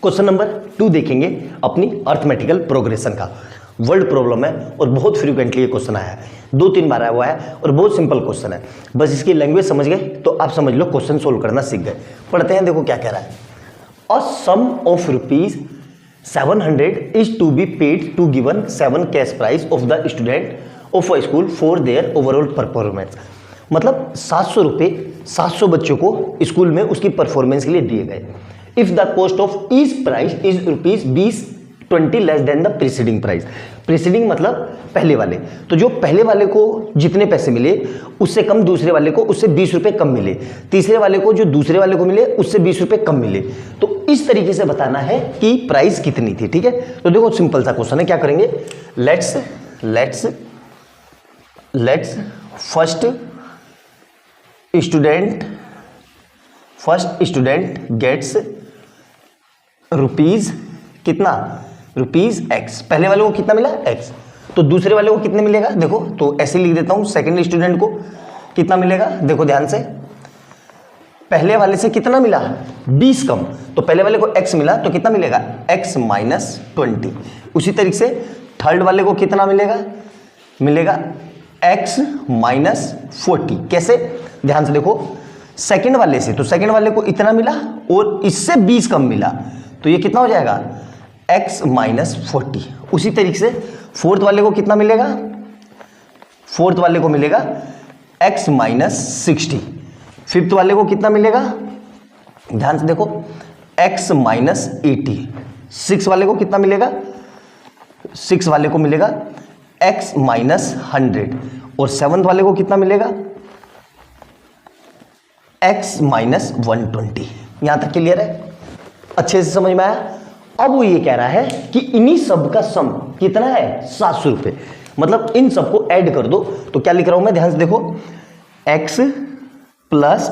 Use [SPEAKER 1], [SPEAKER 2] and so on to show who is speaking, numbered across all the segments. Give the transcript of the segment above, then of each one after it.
[SPEAKER 1] Question number 2 देखेंगे अपनी arithmetical progression का। वर्ड प्रॉब्लम है और बहुत फ्रीक्वेंटली ये क्वेश्चन आया है, 2-3 बार आया हुआ है और बहुत सिंपल क्वेश्चन है। बस इसकी लैंग्वेज समझ गए तो आप समझ लो क्वेश्चन सोल्व करना सीख गए। पढ़ते हैं, देखो क्या कह रहा है। A sum of ₹700 is to be paid to given 7 cash prize of the student of a school for their overall performance. मतलब 700 रुपये 700 बच्चों को स्कूल में उसकी परफॉर्मेंस के लिए दिए गए। If the cost of each price is ₹20 less than the preceding price. Preceding मतलब पहले वाले, तो जो पहले वाले को जितने पैसे मिले उससे कम दूसरे वाले को उससे 20 रुपये कम मिले, तीसरे वाले को जो दूसरे वाले को मिले उससे 20 रुपये कम मिले। तो इस तरीके से बताना है कि प्राइस कितनी थी। ठीक है, तो देखो सिंपल सा क्वेश्चन है, क्या करेंगे। Let's first student gets rupees कितना, ₹X। पहले वाले को कितना मिला X, तो दूसरे वाले को कितने मिलेगा देखो, तो ऐसे लिख देता हूं। सेकंड स्टूडेंट को कितना मिलेगा, देखो ध्यान से, पहले वाले से कितना मिला 20 कम, तो पहले वाले को X मिला तो कितना मिलेगा X माइनस 20। उसी तरीके से थर्ड वाले को कितना मिलेगा X माइनस 40। कैसे, ध्यान से देखो, सेकंड वाले से, तो सेकंड वाले को इतना मिला और इससे 20 कम मिला, तो ये कितना हो जाएगा X माइनस 40। उसी तरीके से फोर्थ वाले को कितना मिलेगा, फोर्थ वाले को मिलेगा X माइनस 60। फिफ्थ वाले को कितना मिलेगा, ध्यान से देखो, X माइनस 80। सिक्स वाले को कितना मिलेगा, सिक्स वाले को मिलेगा X माइनस 100। और सेवंथ वाले को कितना मिलेगा X माइनस 120। यहां तक क्लियर है, अच्छे से समझ में आया। अब वो ये कह रहा है कि इन्हीं सब का सम कितना है 700 रुपये। मतलब इन सबको ऐड कर दो, तो क्या लिख रहा हूं मैं, ध्यान से देखो, X plus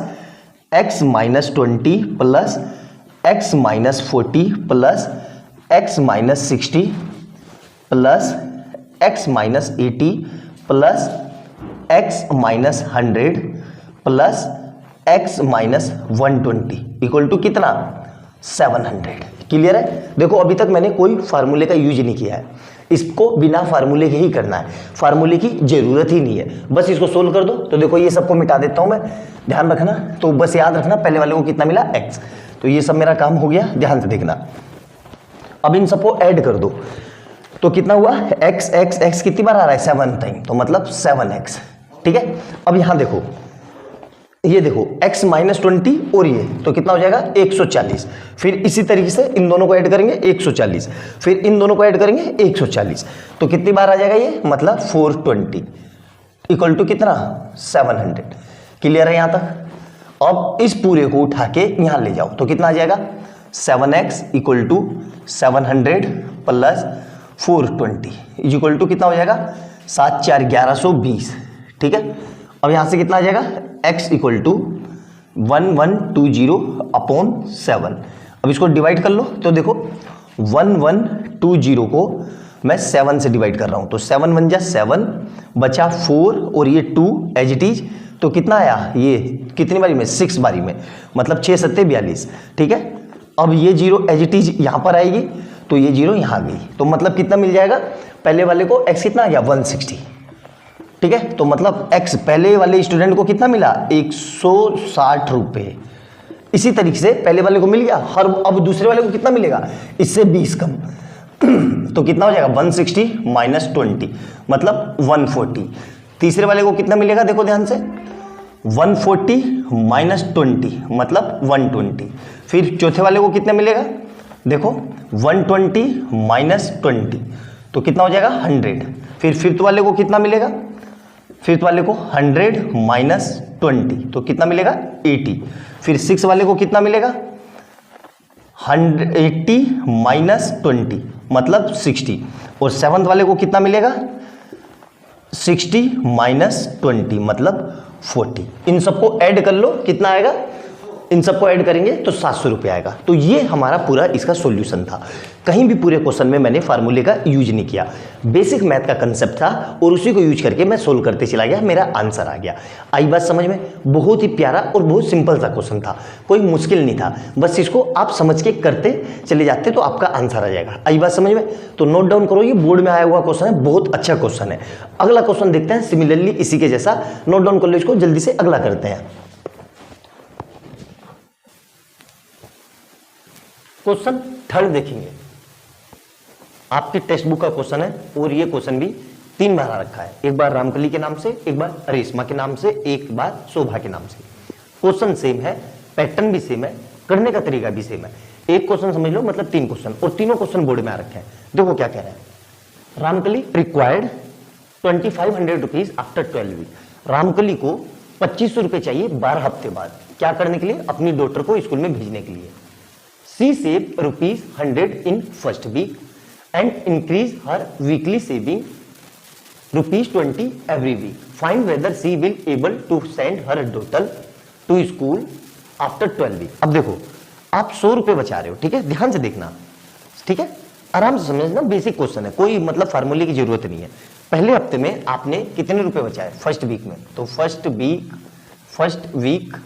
[SPEAKER 1] X minus 20 plus X minus 40 plus X minus 60 plus X minus 80 plus X minus 100 plus X minus 120 equal to कितना 700। क्लियर है। देखो अभी तक मैंने कोई फार्मूले का यूज नहीं किया है, इसको बिना फार्मूले के ही करना है, फार्मूले की जरूरत ही नहीं है, बस इसको सोल्व कर दो। तो देखो ये सबको मिटा देता हूं मैं, ध्यान रखना, तो बस याद रखना पहले वाले को कितना मिला X। तो ये सब मेरा काम हो गया, ध्यान से देखना। अब इन सबको ऐड कर दो, तो कितना हुआ X कितनी बार आ रहा है 7 टाइम, तो मतलब 7X। ठीक है, अब यहां देखो, ये देखो X माइनस 20 और ये, तो कितना हो जाएगा 140। फिर इसी तरीके से इन दोनों को ऐड करेंगे 140, फिर इन दोनों को ऐड करेंगे 140, तो कितनी बार आ जाएगा ये, मतलब 420 इक्वल टू कितना 700। क्लियर है यहां तक। अब इस पूरे को उठा के यहां ले जाओ, तो कितना आ जाएगा 7X equal to 700 plus 420 equal to कितना हो जाएगा 7 4 1120। ठीक है, अब यहां से कितना आ जाएगा X इक्वल टू 1120 अपॉन 7। अब इसको डिवाइड कर लो, तो देखो 1120 को मैं 7 से डिवाइड कर रहा हूं, तो 7 1 जा 7 बचा 4 और ये 2 एज इट इज, तो कितना आया ये कितनी बारी में 6 बारी में, मतलब 6 7 42। ठीक है, अब ये 0 एज इट इज यहां पर आएगी, तो ये 0 यहां गई, तो मतलब कितना मिल जाएगा, पहले वाले को X कितना आ गया 160। ठीक है, तो मतलब X पहले वाले स्टूडेंट को कितना मिला 160 रुपये। इसी तरीके से पहले वाले को मिल गया, हर अब दूसरे वाले को कितना मिलेगा इससे 20 कम, तो कितना हो जाएगा 160 माइनस 20 मतलब 140। तीसरे वाले को कितना मिलेगा, देखो ध्यान से, 140 माइनस 20 मतलब 120। फिर चौथे वाले को कितना मिलेगा, देखो 120 माइनस 20, तो कितना हो जाएगा 100। फिर फिफ्थ वाले को कितना मिलेगा, फिफ्थ वाले को 100 माइनस 20, तो कितना मिलेगा 80। फिर सिक्स वाले को कितना मिलेगा 180 माइनस 20 मतलब 60। और सेवंथ वाले को कितना मिलेगा 60 माइनस 20 मतलब 40। इन सबको ऐड कर लो, कितना आएगा इन सबको ऐड करेंगे तो 700 रुपये आएगा। तो ये हमारा पूरा इसका सॉल्यूशन था। कहीं भी पूरे क्वेश्चन में मैंने फार्मूले का यूज नहीं किया, बेसिक मैथ का कंसेप्ट था और उसी को यूज करके मैं सोल्व करते चला गया, मेरा आंसर आ गया। आई बात समझ में? बहुत ही प्यारा और बहुत सिंपल सा क्वेश्चन था, कोई मुश्किल नहीं था, बस इसको आप समझ के करते चले जाते तो आपका आंसर आ जाएगा। आई बात समझ में? तो नोट डाउन करो, ये बोर्ड में आया हुआ क्वेश्चन है, बहुत अच्छा क्वेश्चन है। अगला क्वेश्चन देखते हैं सिमिलरली इसी के जैसा, नोट डाउन कर लो इसको, जल्दी से अगला करते हैं। क्वेश्चन थर्ड देखेंगे, आपकी टेक्स्ट बुक का क्वेश्चन है और ये क्वेश्चन भी 3 बार आ रखा है, एक बार रामकली के नाम से, एक बार रेशमा के नाम से, एक बार शोभा के नाम से। क्वेश्चन सेम है, पैटर्न भी सेम है, करने का तरीका भी सेम है। एक क्वेश्चन समझ लो मतलब 3 क्वेश्चन, और तीनों क्वेश्चन बोर्ड में आ रखे हैं। देखो क्या कह रहे हैं, Ramkali required 2500 rupees after 12 week. Ramkali को 2500 रुपए चाहिए 12 हफ्ते बाद, क्या करने के लिए? अपनी डॉटर को स्कूल में भेजने के लिए। She saved ₹100 in first week and increase her weekly saving ₹20 every week. Find whether she will able to send her daughter to school after 12 week. अब देखो, आप 100 रुपए बचा रहे हो, ठीक है, ध्यान से देखना, ठीक है, आराम से समझना, बेसिक क्वेश्चन है, कोई मतलब फार्मूले की जरूरत नहीं है। पहले हफ्ते में आपने कितने रुपए बचाए? फर्स्ट वीक में, तो फर्स्ट वीक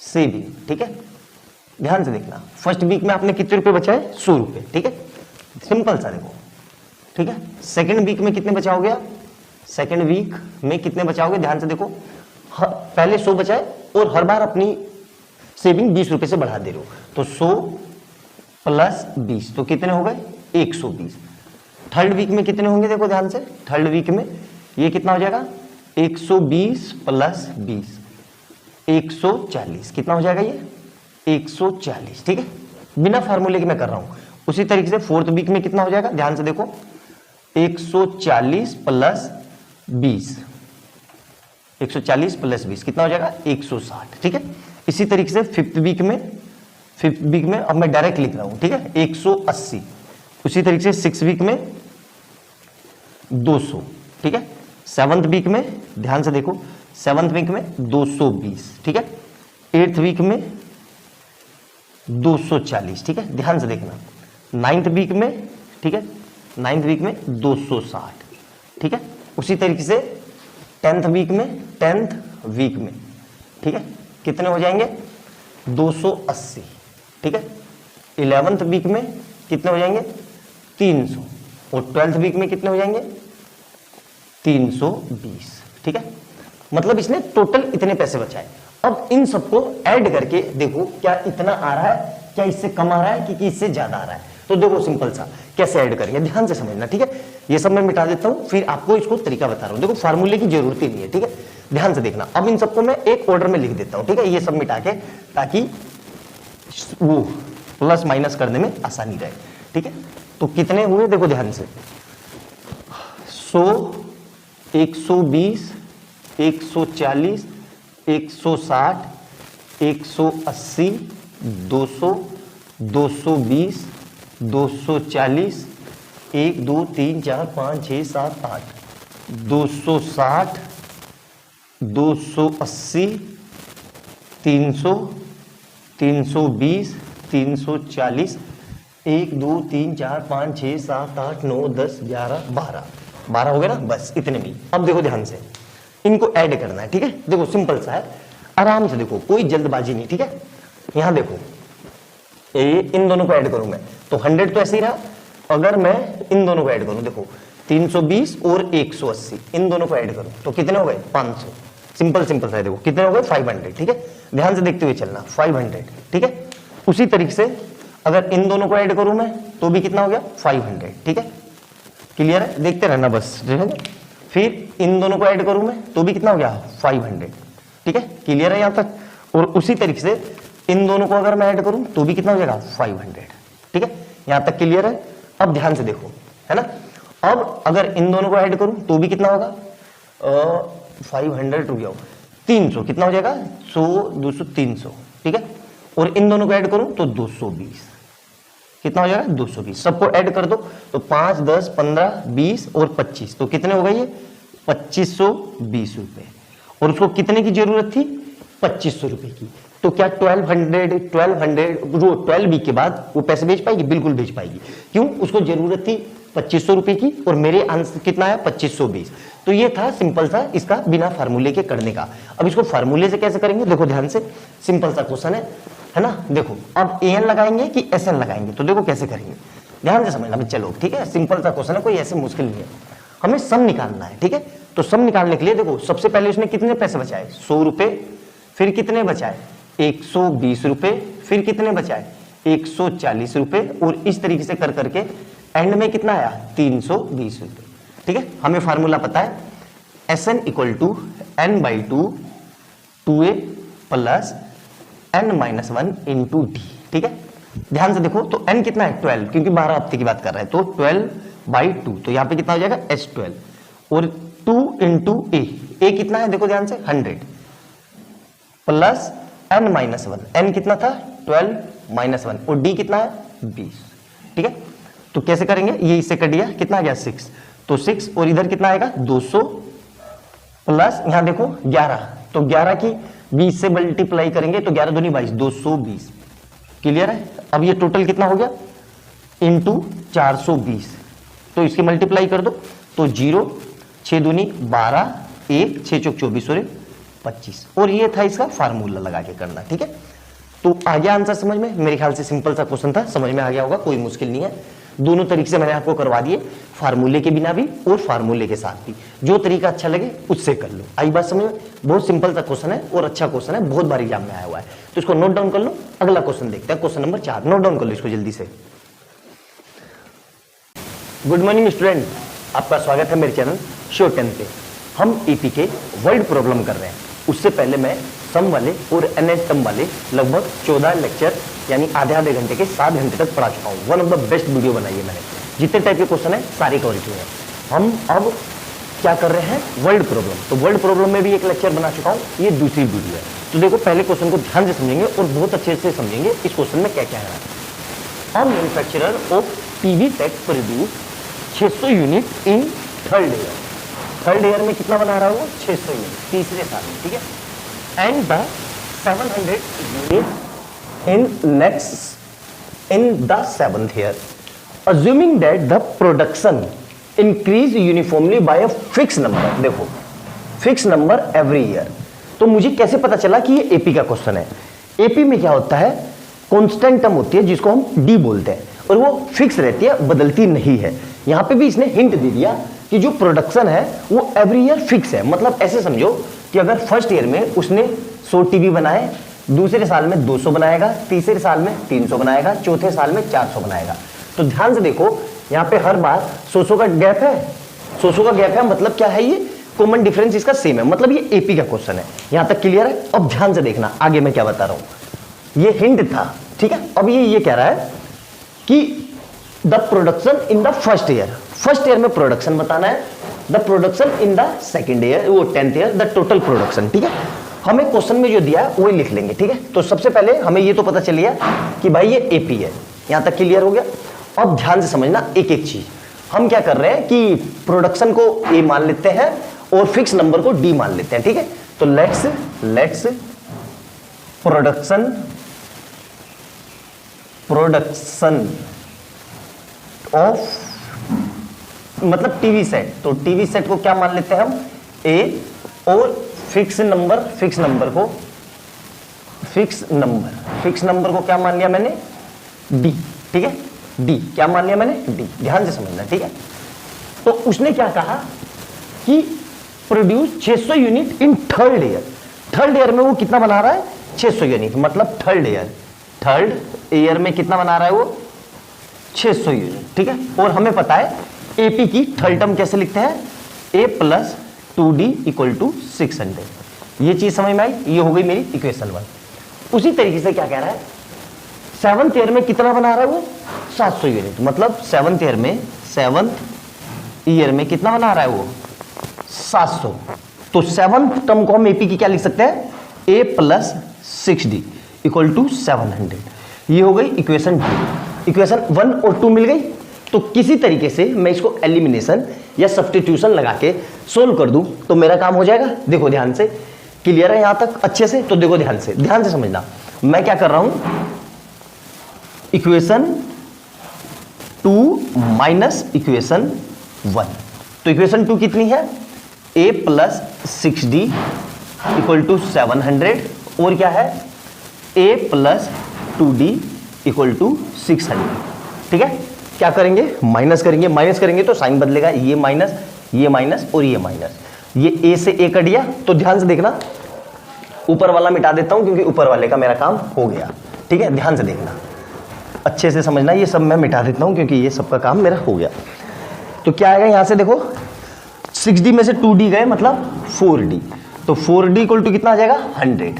[SPEAKER 1] सेविंग, ठीक है, ध्यान से देखना, फर्स्ट वीक में आपने कितने रुपए बचाए? 100 रुपए, ठीक है, सिंपल सा देखो, ठीक है। सेकंड वीक में कितने बचाओगे? सेकंड वीक में कितने बचाओगे? ध्यान से देखो, पहले 100 बचाए और हर बार अपनी सेविंग 20 रुपए से बढ़ा दे रहे हो, तो 100 प्लस 20 तो कितने हो गए? 120। थर्ड वीक में कितने होंगे? देखो ध्यान से, थर्ड वीक में ये कितना हो जाएगा? 120 प्लस 20 140, कितना हो जाएगा ये? 140, ठीक है, बिना फार्मूले के मैं कर रहा हूं। उसी तरीके से फोर्थ वीक में कितना हो जाएगा? ध्यान से देखो, 140 प्लस 20 140 प्लस 20 कितना हो जाएगा? 160, ठीक है। इसी तरीके से फिफ्थ वीक में अब मैं डायरेक्ट लिख रहा हूं, ठीक है, 180। उसी तरीके से सिक्स वीक में 200, ठीक है। सेवंथ वीक में ध्यान से देखो, सेवंथ वीक में 220, ठीक है। एट्थ वीक में 240, ठीक है, ध्यान से देखना। नाइन्थ वीक में, ठीक है, नाइन्थ वीक में 260, ठीक है। उसी तरीके से टेंथ वीक में, ठीक है, कितने हो जाएंगे? 280, ठीक है। 11th वीक में कितने हो जाएंगे? 300, और 12th वीक में कितने हो जाएंगे? 320, ठीक है। मतलब इसने टोटल इतने पैसे बचाए। अब इन सबको ऐड करके देखो, क्या इतना आ रहा है, क्या इससे कम आ रहा है कि इससे ज्यादा आ रहा है। तो देखो सिंपल सा कैसे ऐड करेंगे, ध्यान से समझना, ठीक है। ये सब मैं मिटा देता हूं, फिर आपको इसको तरीका बता रहा हूं। देखो फार्मूले की जरूरत ही नहीं है, ठीक है, ध्यान से देखना। अब इन सबको मैं एक ऑर्डर में लिख देता हूं, ठीक है, ये सब मिटा के, ताकि वो प्लस माइनस करने में आसानी रहे, ठीक है। तो कितने हुए देखो ध्यान से, 100, 120, 140, 160, 180, 200, 220, 240, 1 2 3 4 5 6 7 8, 260, 280, 300, 320, 340, 1 2 3 4 5 6 7 8 9 10 11 12 हो गया ना, बस इतने में। अब देखो ध्यान से, इनको ऐड करना है, ठीक है। देखो सिंपल सा है, आराम से देखो, कोई जल्दबाजी नहीं, ठीक है। यहां देखो, इन दोनों को ऐड करूं मैं तो 100 तो ऐसे ही रहा। अगर मैं इन दोनों को ऐड करूं, देखो 320 और 180, इन दोनों को ऐड करूं तो कितने हो गए? 500। सिंपल सा है, देखो कितने हो गए? 500, ठीक है। ध्यान से देखते हुए चलना, 500, ठीक है। उसी तरीके से अगर इन दोनों को ऐड करूं मैं तो भी कितना हो गया? 500, ठीक है। क्लियर है? देखते रहना बस, ठीक है। फिर इन दोनों को ऐड करूं मैं तो भी कितना हो गया? 500, ठीक है। क्लियर है यहां तक? और उसी तरीके से इन दोनों को अगर मैं ऐड करूं तो भी कितना हो जाएगा? 500, ठीक है। यहां तक क्लियर है? अब ध्यान से देखो, है ना। अब अगर इन दोनों को ऐड करूं तो भी कितना होगा? 500 हो गया, 300, कितना हो जाएगा? 100, 200, 300, ठीक है। और इन दोनों को ऐड करूं तो 220, कितना हो जाएगा? 220। सबको ऐड कर दो तो 5 10 15 20 और 25, तो कितने हो गए ये? 2520 रुपए। और उसको कितने की जरूरत थी? 2500 रुपए की। तो क्या 1200 जो 12 वीक के बाद वो पैसे भेज पाएगी? बिल्कुल भेज पाएगी। क्यों? उसको जरूरत थी 2500 रुपए की और मेरे आंसर कितना है 2520। तो ये था सिंपल सा इसका बिना फार्मूले के करने का। अब इसको फार्मूले से कैसे करेंगे? देखो ध्यान से, सिंपल सा क्वेश्चन है ना। देखो अब an लगाएंगे कि sn लगाएंगे, तो देखो कैसे करेंगे, ध्यान से समझना भी। चलो ठीक है, सिंपल सा क्वेश्चन है, कोई ऐसे मुश्किल नहीं है। हमें सम निकालना है, ठीक है। तो सम निकालने के लिए देखो सबसे पहले उसने कितने पैसे बचाए? 100 रुपए, फिर कितने बचाए? 120 रुपए, फिर कितने बचाए? 140 रुपए, और इस तरीके से कर करके एंड में कितना आया? 320 रुपए, ठीक है। हमें फार्मूला पता है, Sn equal to n/2 2a plus n-1 into d, ठीक है। ध्यान से देखो, तो n कितना है? 12, क्योंकि 12 हफ्ते की बात कर रहे हैं, तो 12/2, तो यहां पे कितना हो जाएगा? S12, और 2 इंटू a कितना है? देखो ध्यान से 100 प्लस n-1, n कितना था? 12-1, और d कितना है? 20, ठीक है। तो कैसे करेंगे? ये इससे कट दिया, कितना आ गया? 6, तो 6, और इधर कितना आएगा? 200 प्लस यहां देखो 11, तो 11 की 20 से मल्टीप्लाई करेंगे तो 11 दूनी 22, 220, क्लियर है। अब ये टोटल कितना हो गया? इंटू 420, तो इसकी मल्टीप्लाई कर दो, तो 0, 6 दूनी 12, 1, 6 चौक 24 और 25, और ये था इसका फार्मूला लगा के करना, ठीक है। तो आ गया आंसर समझ में? मेरे ख्याल से सिंपल सा क्वेश्चन था, समझ में आ गया होगा, कोई मुश्किल नहीं है। दोनों तरीके से मैंने आपको करवा दिए, फार्मूले के बिना भी और फार्मूले के साथ भी, जो तरीका अच्छा लगे उससे कर लो। आई बात समझ में? बहुत सिंपल सा क्वेश्चन है और अच्छा क्वेश्चन है, बहुत बार एग्जाम में आया हुआ है, तो इसको नोट डाउन कर लो। अगला क्वेश्चन देखते हैं, क्वेश्चन नंबर 4, नोट डाउन कर लो इसको जल्दी से। गुड मॉर्निंग स्टूडेंट, आपका स्वागत है मेरे चैनल शो 10 पे। हम एपी के वर्ड प्रॉब्लम कर रहे हैं। उससे पहले मैं सम वाले और एनएस वाले लगभग 14 लेक्चर यानी आधे घंटे के 7 घंटे तक पढ़ा चुका हूँ। One of the best video बनाई है मैंने, जितने टाइप के क्वेश्चन है सारे कवर किए हैं। हम अब क्या कर रहे हैं? Word problem. तो वर्ड प्रॉब्लम में भी एक लेक्चर बना चुका हूँ, ये दूसरी वीडियो है। तो देखो पहले क्वेश्चन को ध्यान से समझेंगे और बहुत अच्छे से समझेंगे इस क्वेश्चन में क्या क्या है। A manufacturer of TV set produce 600 unit in third year. Third year में कितना बना रहा है वो? 600 यूनिट, तीसरे साल में, ठीक है। And the 700 unit in the 7th year, assuming that the production increase uniformly by a fixed number। देखो फिक्स नंबर एवरी ईयर, तो मुझे कैसे पता चला कि ये एपी का क्वेश्चन है? एपी में क्या होता है? कांस्टेंट टर्म होती है जिसको हम डी बोलते हैं, और वो फिक्स रहती है, बदलती नहीं है। यहां पे भी इसने हिंट दे दिया कि जो प्रोडक्शन है वो एवरी ईयर फिक्स है। मतलब ऐसे समझो कि अगर फर्स्ट ईयर में उसने 100 टीवी बनाए, दूसरे साल में 200 बनाएगा, तीसरे साल में 300 बनाएगा, चौथे साल में 400 बनाएगा। तो ध्यान से देखो यहाँ पे हर बार 100 का गैप है, 100 का गैप है, मतलब क्या है? ये कॉमन डिफरेंस इसका सेम है, मतलब ये एपी का क्वेश्चन है। यहां तक क्लियर है? अब ध्यान से देखना आगे मैं क्या बता रहा हूं। ये हिंट था, ठीक है। अब ये कह रहा है कि the production in the first year, first year में प्रोडक्शन बताना है। The production in the second year, वो 10th year, the total production, ठीक है। हमें क्वेश्चन में जो दिया है वही लिख लेंगे, ठीक है। तो सबसे पहले हमें ये तो पता चल गया कि भाई ये एपी है, यहां तक क्लियर हो गया। अब ध्यान से समझना एक एक चीज। हम क्या कर रहे हैं कि प्रोडक्शन को ए मान लेते हैं और फिक्स नंबर को डी मान लेते हैं, ठीक है। तो लेट्स प्रोडक्शन ऑफ मतलब टीवी सेट, तो टीवी सेट को क्या मान लेते हैं हम? ए, और फिक्स नंबर को क्या मान लिया मैंने? डी, ठीक है। डी क्या मान लिया मैंने? डी। ध्यान से समझना, ठीक है। तो उसने क्या कहा कि produce 600 unit in third year. Third year में वो कितना बना रहा है? 600 यूनिट, मतलब थर्ड ईयर में कितना बना रहा है वो? 600 यूनिट, ठीक है। और हमें पता है एपी की थर्ड टर्म कैसे लिखते हैं? ए प्लस 2d इक्वल टू 600। ये चीज समझ में आई? ये हो गई मेरी इक्वेशन 1। उसी तरीके से क्या कह रहा है? 7th ईयर में कितना बना रहा है वो? 700 यूनिट, मतलब 7th ईयर में कितना बना रहा है वो? 700। तो 7th टर्म को हम एपी की क्या लिख सकते हैं? ए प्लस 6d इक्वल टू 700। ये हो गई इक्वेशन 2। इक्वेशन 1 और 2 मिल गई। तो किसी तरीके से मैं इसको एलिमिनेशन या सब्स्टिट्यूशन लगा के सोल्व कर दूं तो मेरा काम हो जाएगा। देखो ध्यान से, क्लियर है यहां तक अच्छे से? तो देखो ध्यान से समझना, मैं क्या कर रहा हूं, इक्वेशन 2 माइनस इक्वेशन 1। तो इक्वेशन 2 कितनी है, a plus 6d equal to 700 और क्या है a plus 2d equal to 600। ठीक है, क्या करेंगे, माइनस करेंगे तो साइन बदलेगा, ये माइनस और ये माइनस, ये a से a कट गया। तो ध्यान से देखना, ऊपर वाला मिटा देता हूं क्योंकि ऊपर वाले का मेरा काम हो गया। ठीक है, ध्यान से देखना, अच्छे से समझना, ये सब मैं मिटा देता हूं क्योंकि ये सब का काम मेरा हो गया। तो क्या आएगा यहां से देखो, 6d में से 2d गए मतलब 4d, तो 4d इक्वल टू कितना आ जाएगा 100।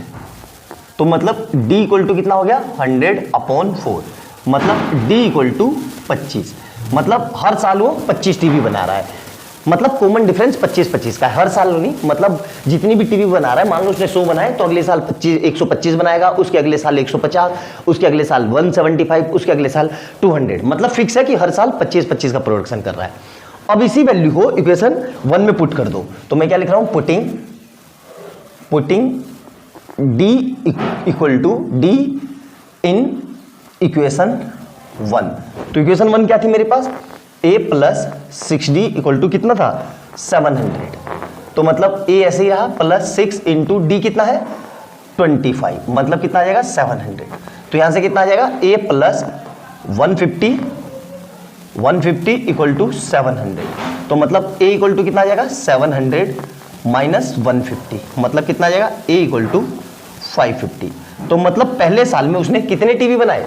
[SPEAKER 1] तो मतलब d इक्वल टू कितना हो गया 100/4, मतलब d इक्वल टू 25। मतलब हर साल वो 25 टीवी बना रहा है, मतलब कॉमन डिफरेंस 25-25 का है, हर साल नहीं, मतलब जितनी भी टीवी बना रहा है, मान लो उसने 100 बनाए तो अगले साल 125 बनाएगा, उसके अगले साल 150, उसके अगले साल 175, उसके अगले साल 200, मतलब फिक्स है कि हर साल 25-25 का प्रोडक्शन कर रहा है। अब इसी वैल्यू को इक्वेशन 1 में पुट कर दो, तो मैं क्या लिख रहा हूं, putting d equal to d in equation 1। तो इक्वेशन 1 क्या थी मेरे पास, a plus 6d equal to कितना था 700। तो मतलब a ऐसे ही रहा, प्लस 6 इंटू डी कितना है 25, मतलब कितना आ जाएगा 700। तो यहां से कितना आ जाएगा, a प्लस 150 इक्वल टू 700। तो मतलब a इक्वल टू कितना आ जाएगा 700 माइनस 150, मतलब कितना आ जाएगा a इक्वल टू 550। तो मतलब पहले साल में उसने कितने टीवी बनाए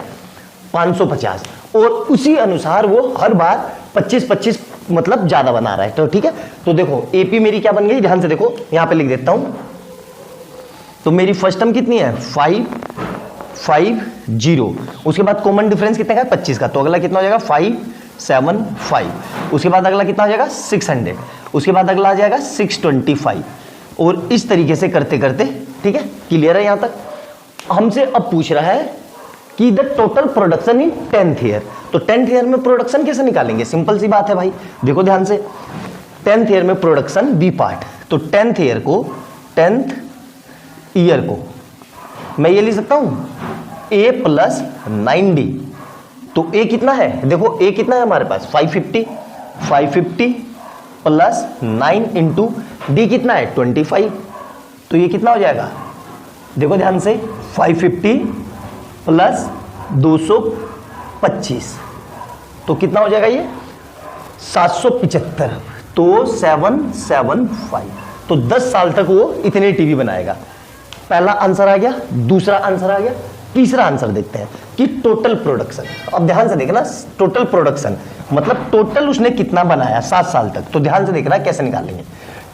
[SPEAKER 1] 550, और उसी अनुसार वो हर बार 25-25 मतलब ज्यादा बना रहा है। तो ठीक है, तो देखो एपी मेरी क्या बन गई, ध्यान से देखो, यहां पे लिख देता हूं। तो मेरी फर्स्ट टर्म कितनी है 550, उसके बाद कॉमन डिफरेंस कितने का है 25 का, तो अगला कितना हो जाएगा 575, उसके बाद अगला कितना हो जाएगा 600, उसके बाद अगला आ जाएगा 625, और इस तरीके से करते करते, ठीक है, क्लियर है यहां तक। हमसे अब पूछ रहा है कि the total production in 10th year, तो 10th ईयर में प्रोडक्शन कैसे निकालेंगे, सिंपल सी बात है भाई, देखो ध्यान से, 10th ईयर में प्रोडक्शन बी पार्ट, तो 10th ईयर को मैं ये लिख सकता हूं a प्लस 9d। तो a कितना है, देखो a कितना है हमारे पास 550 प्लस 9 इंटू डी कितना है 25, तो ये कितना हो जाएगा, देखो ध्यान से, 550 प्लस 225, तो कितना हो जाएगा ये 775, तो 775। तो 10 साल तक वो इतने टीवी बनाएगा। पहला आंसर आ गया, दूसरा आंसर आ गया, तीसरा आंसर देखते हैं कि टोटल प्रोडक्शन। अब ध्यान से देखना, टोटल प्रोडक्शन मतलब टोटल उसने कितना बनाया 7 साल तक। तो ध्यान से देखना कैसे निकालेंगे।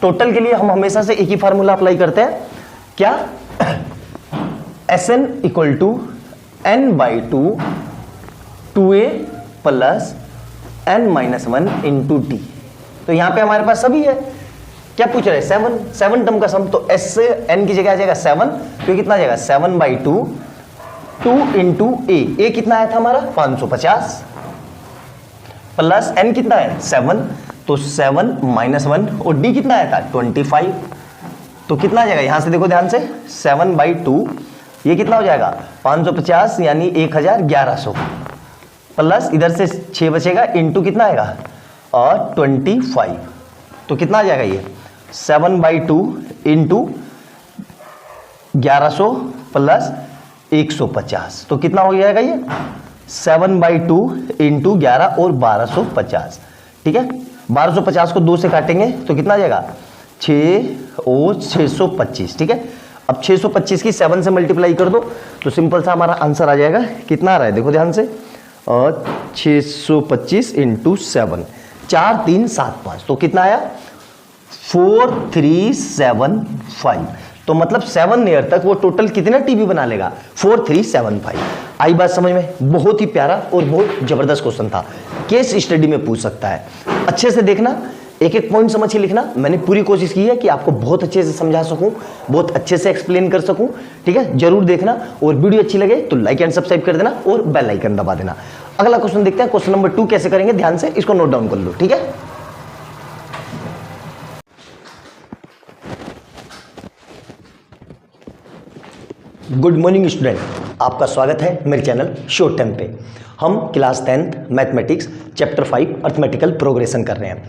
[SPEAKER 1] टोटल के लिए हम हमेशा से एक ही फार्मूला अप्लाई करते हैं, क्या, Sn equal to n/2 2a plus n-1 into d. तो यहां पे हमारे पास सभी है, क्या पूछ रहे हैं 7 टर्म का सम, तो s से n की जगह आ जाएगा 7, तो कितना आ जाएगा 7/2 2 इंटू a कितना आया था हमारा 550 प्लस n कितना है 7, तो 7-1, और d कितना आया था 25, तो कितना आ जाएगा, यहां से देखो ध्यान से, 7/2 ये कितना हो जाएगा 550 यानी 1100 प्लस इधर से 6 बचेगा इंटू कितना आएगा और 25, तो कितना आ जाएगा ये 7/2 इंटू 1100 प्लस 150, तो कितना हो जाएगा ये 7/2 इंटू 11 और 1250। ठीक है, 1250 को 2 से काटेंगे तो कितना आ जाएगा 6 और 625। ठीक है, अब 625 की 7 से मल्टीप्लाई कर दो तो सिंपल सा हमारा आंसर आ जाएगा, कितना आ रहा है देखो ध्यान से, और 625 इंटू 7 4375, तो कितना आया 4375। तो मतलब 7 ईयर तक वो टोटल कितना टीवी बना लेगा 4375। आई बात समझ में, बहुत ही प्यारा और बहुत जबरदस्त क्वेश्चन था, केस स्टडी में पूछ सकता है। अच्छे से देखना, एक एक पॉइंट समझ के लिखना। मैंने पूरी कोशिश की है कि आपको बहुत अच्छे से समझा सकूं, बहुत अच्छे से एक्सप्लेन कर सकूं। ठीक है, जरूर देखना, और वीडियो अच्छी लगे तो लाइक एंड सब्सक्राइब कर देना और बेल आइकन दबा देना। अगला क्वेश्चन देखते हैं, क्वेश्चन नंबर 2 कैसे करेंगे, ध्यान से इसको नोट डाउन कर लो। ठीक है, गुड मॉर्निंग स्टूडेंट, आपका स्वागत है मेरे चैनल शॉर्ट टाइम पे। हम class 10th mathematics chapter 5 arithmetical progression कर रहे हैं।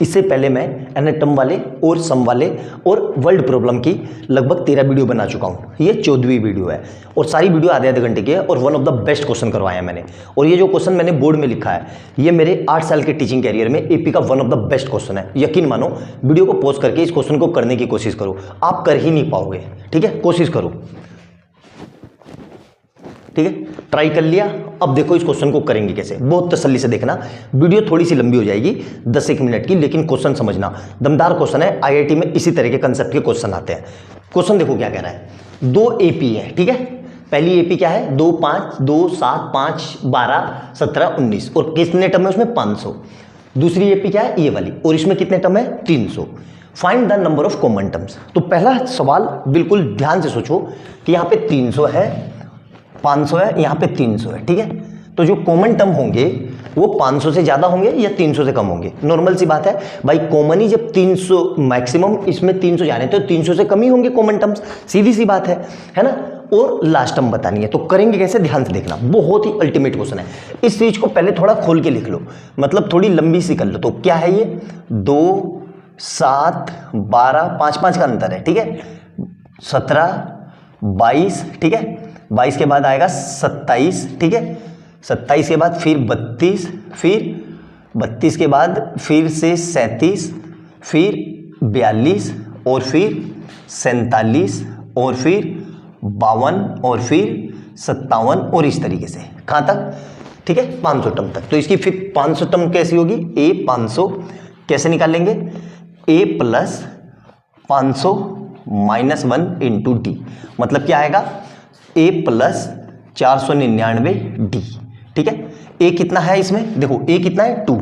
[SPEAKER 1] इससे पहले मैं एनाटॉम वाले और सम वाले और वर्ल्ड प्रॉब्लम की लगभग 13 वीडियो बना चुका हूँ। ये 14वीं वीडियो है और सारी वीडियो आधे घंटे की है और one of the best question करवाया मैंने। और ये जो क्वेश्चन मैंने बोर्ड में लिखा है ये मेरे 8 साल के टीचिंग कैरियर में एपी का one of the best question है। यकीन मानो, वीडियो को पॉज करके इस क्वेश्चन को करने की कोशिश करो, आप कर ही नहीं पाओगे। ठीक है, कोशिश करो। ठीक है, ट्राई कर लिया। अब देखो इस क्वेश्चन को करेंगे कैसे, बहुत तसल्ली से देखना। वीडियो थोड़ी सी लंबी हो जाएगी 10-1 मिनट की, लेकिन क्वेश्चन समझना। दमदार क्वेश्चन है, आईआईटी में इसी तरह के कंसेप्ट के क्वेश्चन आते हैं। क्वेश्चन देखो क्या कह रहा है। 2 एपी है, ठीक है। पहली एपी क्या है, 2 5 2 7 5 12 17 19 और कितने टर्म है उसमें 500। दूसरी एपी क्या है, ये वाली, और इसमें कितने टर्म है 300। Find the number of common terms. तो पहला सवाल बिल्कुल ध्यान से सोचो कि यहाँ पे 300 है, 500 है, यहाँ पे 300 है। ठीक है, तो जो कॉमन टर्म होंगे वो 500 से ज़्यादा होंगे या 300 से कम होंगे। नॉर्मल सी बात है भाई, कॉमन ही जब 300 मैक्सिमम, इसमें 300 जाने तो 300 से कम ही होंगे कॉमन टर्म्स, सीधी सी बात है ना। और लास्ट टर्म बतानी है, तो करेंगे कैसे, ध्यान से देखना। बहुत ही अल्टीमेट क्वेश्चन है। इस चीज को पहले थोड़ा खोल के लिख लो, मतलब थोड़ी लंबी सी कर लो। तो क्या है ये, 2 7 12 5 का अंतर है। ठीक है, 17 22, ठीक है, 22 के बाद आएगा 27, ठीक है, 27 के बाद फिर 32, फिर 32 के बाद फिर से 37, फिर 42 और फिर 47 और फिर 52 और फिर 57 और इस तरीके से कहाँ तक, ठीक है, 500 टर्म तक। तो इसकी फिर 500 टर्म कैसी होगी, a 500 कैसे निकालेंगे, a plus 500 minus 1 into D, मतलब क्या आएगा a प्लस 499 डी। ठीक है, a कितना है इसमें, देखो a कितना है 2,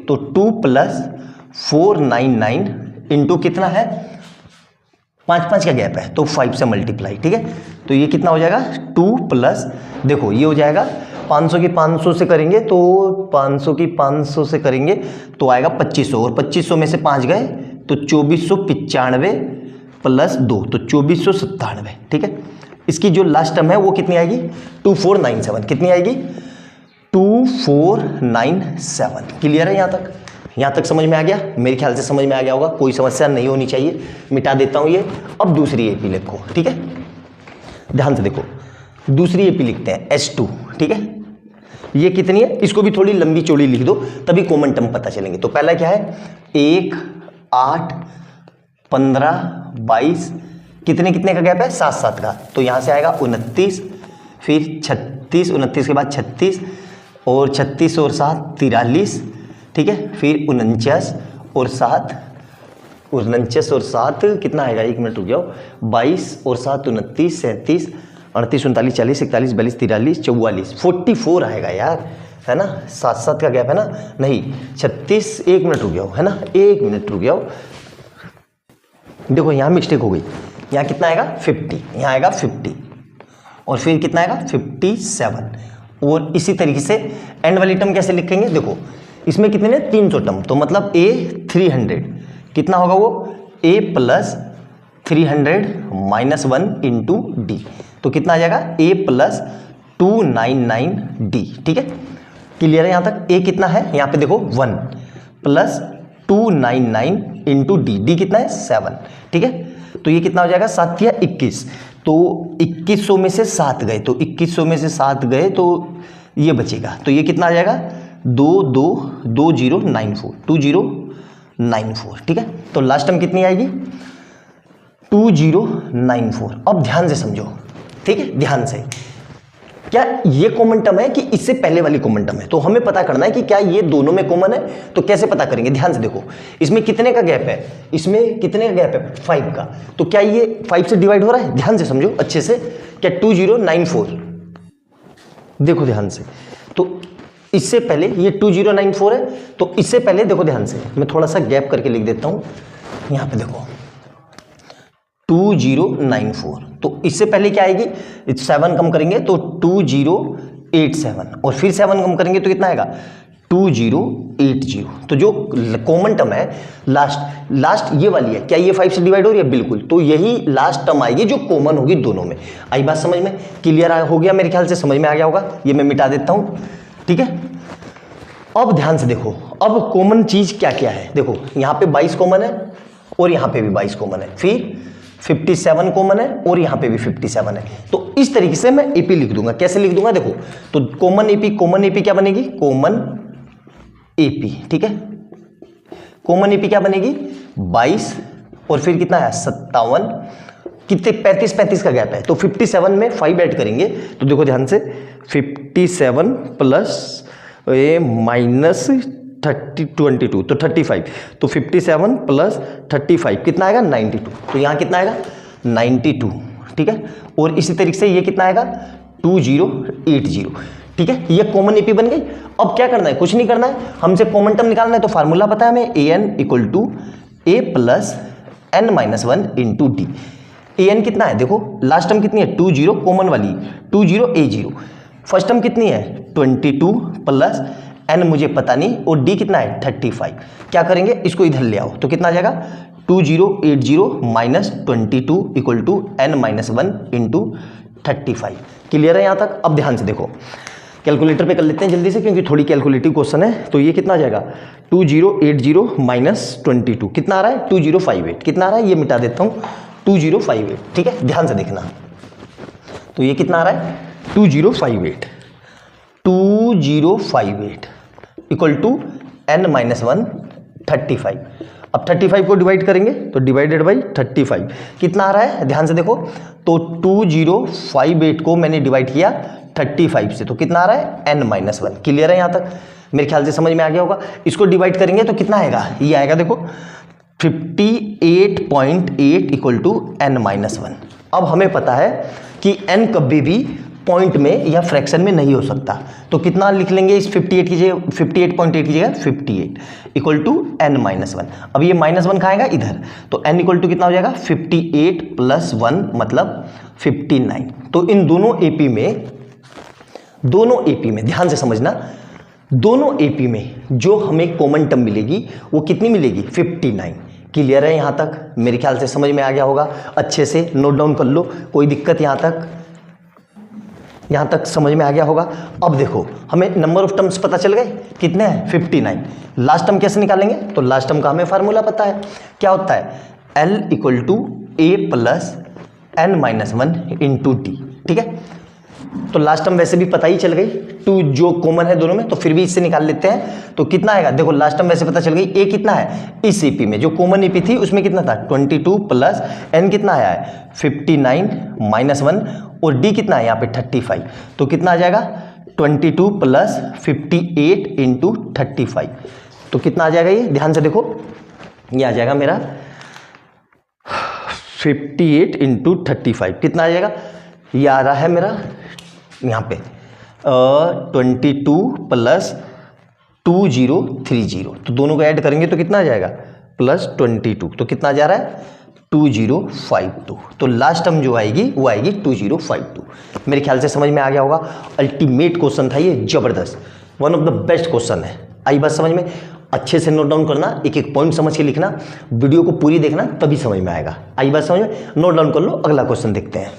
[SPEAKER 1] तो 2 प्लस 499 इंटू कितना है 5 का गैप है तो 5 से मल्टीप्लाई। ठीक है, तो ये कितना हो जाएगा 2 प्लस, देखो ये हो जाएगा 500 की 500 से करेंगे तो 500 की 500 से करेंगे तो आएगा 2500, और 2500 में से 5 गए तो 2495 प्लस 2 तो 2497। ठीक है, इसकी जो लास्ट टर्म है वो कितनी आएगी 2497, कितनी आएगी 2497। क्लियर है यहाँ तक समझ में आ गया, मेरे ख्याल से समझ में आ गया होगा, कोई समस्या नहीं होनी चाहिए। मिटा देता हूँ ये। अब दूसरी एपी लिखो, ठीक है, ध्यान से देखो। दूसरी एपी लिखते हैं S2, ठीक है। ये कितनी है, इसको भी थोड़ी लंबी चौड़ी लिख दो तभी कॉमन टर्म पता चलेंगे। तो पहला क्या है 1 8 15 22, कितने का गैप है 7 का, तो यहाँ से आएगा 29, फिर 36, 29 के बाद 36 और 36 और 7 43, ठीक है, फिर 49 और 7 कितना आएगा, 1 मिनट रुक जाओ, 22 और 7 29 37 38 39 40 41 42 43 44 44 आएगा यार, है ना। 7 का गैप है ना, नहीं 36, 1 मिनट रुक जाओ, है ना, 1 मिनट रुक जाओ। देखो यहाँ मिस्टेक हो गई, यहाँ कितना आएगा 50, यहाँ आएगा 50 और फिर कितना आएगा 57। और इसी तरीके से एंड वाली टर्म कैसे लिखेंगे, देखो इसमें कितने ने 300 टर्म, तो मतलब a 300 कितना होगा वो a plus 300 minus 1 into d, तो कितना आ जाएगा a प्लस 299 डी। ठीक है, क्लियर है यहाँ तक। a कितना है यहाँ पे देखो 1 प्लस 299 इंटू डी, डी कितना है 7। ठीक है, तो ये कितना हो जाएगा 7 या 21, तो 2100 में से 7 गए, तो 2100 में से 7 गए तो ये बचेगा, तो ये कितना आ जाएगा 2094। ठीक है, तो लास्ट टर्म कितनी आएगी 2094। अब ध्यान से समझो, ठीक है, ध्यान से। क्या ये कॉमन टर्म है कि इससे पहले वाली कॉमन टर्म है, तो हमें पता करना है कि क्या ये दोनों में कॉमन है। तो कैसे पता करेंगे, ध्यान से देखो। इसमें कितने का गैप है, इसमें कितने का गैप है 5 का, तो क्या ये 5 से डिवाइड हो रहा है, ध्यान से समझो अच्छे से। क्या 2094, देखो ध्यान से, तो इससे पहले ये 2094 है, तो इससे पहले देखो ध्यान से, मैं थोड़ा सा गैप करके लिख देता हूं यहां पे, देखो 2094, तो इससे पहले क्या आएगी 7 कम करेंगे तो 2087 और फिर 7 कम करेंगे तो कितना आएगा 2080। तो जो कॉमन टर्म है लास्ट ये वाली है, क्या ये 5 से डिवाइड हो रही है? बिल्कुल। तो यही लास्ट टर्म आएगी जो कॉमन होगी दोनों में। आई बात समझ में? क्लियर हो गया? मेरे ख्याल से समझ में आ गया होगा। ये मैं मिटा देता हूं, ठीक है। अब ध्यान से देखो, अब कॉमन चीज क्या क्या है। देखो यहां पे 22 कॉमन है और यहां पे भी 22 कॉमन है, फिर 57 कॉमन है और यहां पे भी 57 है। तो इस तरीके से मैं एपी लिख दूंगा। कैसे लिख दूंगा? देखो तो कॉमन एपी क्या बनेगी? कॉमन एपी, ठीक है। कॉमन एपी क्या बनेगी? 22 और फिर कितना है? 57। कितने? 35 का गैप है, तो 57 में 5 ऐड करेंगे। तो देखो ध्यान से, 57 प्लस माइनस 22 तो 35। तो 57 प्लस 35 कितना आएगा? 92। तो यहां कितना आएगा? 92, ठीक है। और इसी तरीके से ये कितना आएगा? 2080, ठीक है। ये कॉमन एपी बन गई। अब क्या करना है? कुछ नहीं करना है, हमसे कॉमन टर्म निकालना है। तो फार्मूला पता है हमें, an equal to a plus n minus 1 into d. an कितना है? देखो लास्ट टर्म कितनी है? 20 कॉमन वाली, 20a0। फर्स्ट टर्म कितनी है? 22 प्लस n मुझे पता नहीं, और d कितना है? 35। क्या करेंगे? इसको इधर ले आओ, तो कितना आ जाएगा? 2080 minus 22 equal to n minus 1 into 35। Clear है यहां तक? अब ध्यान से देखो, कैलकुलेटर पे कर लेते हैं जल्दी से, क्योंकि थोड़ी कैलकुलेटिव क्वेश्चन है। तो ये कितना आ जाएगा? 2080 माइनस 22 कितना आ रहा है? 2058। कितना आ रहा है? ये मिटा देता हूं, 2058, ठीक है। ध्यान से देखना, तो ये कितना आ रहा है? 2058 इक्वल टू n माइनस 1 35। अब 35 को डिवाइड करेंगे तो डिवाइडेड बाई 35 कितना आ रहा है? ध्यान से देखो, तो 2058 को मैंने डिवाइड किया 35 से, तो कितना आ रहा है? n minus 1। क्लियर है यहां तक? मेरे ख्याल से समझ में आ गया होगा। इसको डिवाइड करेंगे तो कितना आएगा? ये आएगा देखो 58.8 इक्वल टू n माइनस 1। अब हमें पता है कि n कभी भी पॉइंट में या फ्रैक्शन में नहीं हो सकता, तो कितना लिख लेंगे इस 58 की जगह? 58.8 की जगह 58 इक्वल टू n माइनस 1। अब ये माइनस 1 खाएगा इधर, तो n इक्वल टू कितना हो जाएगा? 58 प्लस 1 मतलब 59। तो इन दोनों एपी में ध्यान से समझना, दोनों एपी में जो हमें कॉमन टर्म मिलेगी वो कितनी मिलेगी? 59। क्लियर है यहां तक? मेरे ख्याल से समझ में आ गया होगा। अच्छे से नोट डाउन कर लो, कोई दिक्कत यहां तक समझ में आ गया होगा। अब देखो, हमें नंबर ऑफ टर्म्स पता चल गए, कितने हैं? 59। लास्ट टर्म कैसे निकालेंगे? तो लास्ट टर्म का हमें फार्मूला पता है, क्या होता है? L equal to a plus n minus 1 into d, ठीक है। तो लास्ट टर्म वैसे भी पता ही चल गई, 2 जो कॉमन है दोनों में, तो फिर भी इससे निकाल लेते हैं। तो कितना आएगा? देखो लास्ट टर्म वैसे पता चल गई, a कितना है? इस एपी में जो कॉमन एपी थी उसमें कितना था? 22 प्लस n कितना आया है? 59 माइनस 1, और d कितना है यहाँ पे? 35। तो कितना आ जाएगा? 22 प्लस 58 इंटू 35। तो कितना आ जाएगा? ये ध्यान से देखो, ये आ जाएगा मेरा 58 इंटू 35। कितना आ जाएगा? ये आ रहा है मेरा यहाँ पे 22 प्लस 2030। तो दोनों को ऐड करेंगे तो कितना आ जाएगा? प्लस 22। तो कितना जा रहा है? 2052। तो लास्ट टर्म जो आएगी वो आएगी 2052। मेरे ख्याल से समझ में आ गया होगा। अल्टीमेट क्वेश्चन था ये, जबरदस्त, one of the best question है। आई बात समझ में? अच्छे से नोट डाउन करना, एक एक पॉइंट समझ के लिखना, वीडियो को पूरी देखना, तभी समझ में आएगा। आई बात समझ में? नोट डाउन कर लो, अगला क्वेश्चन देखते हैं।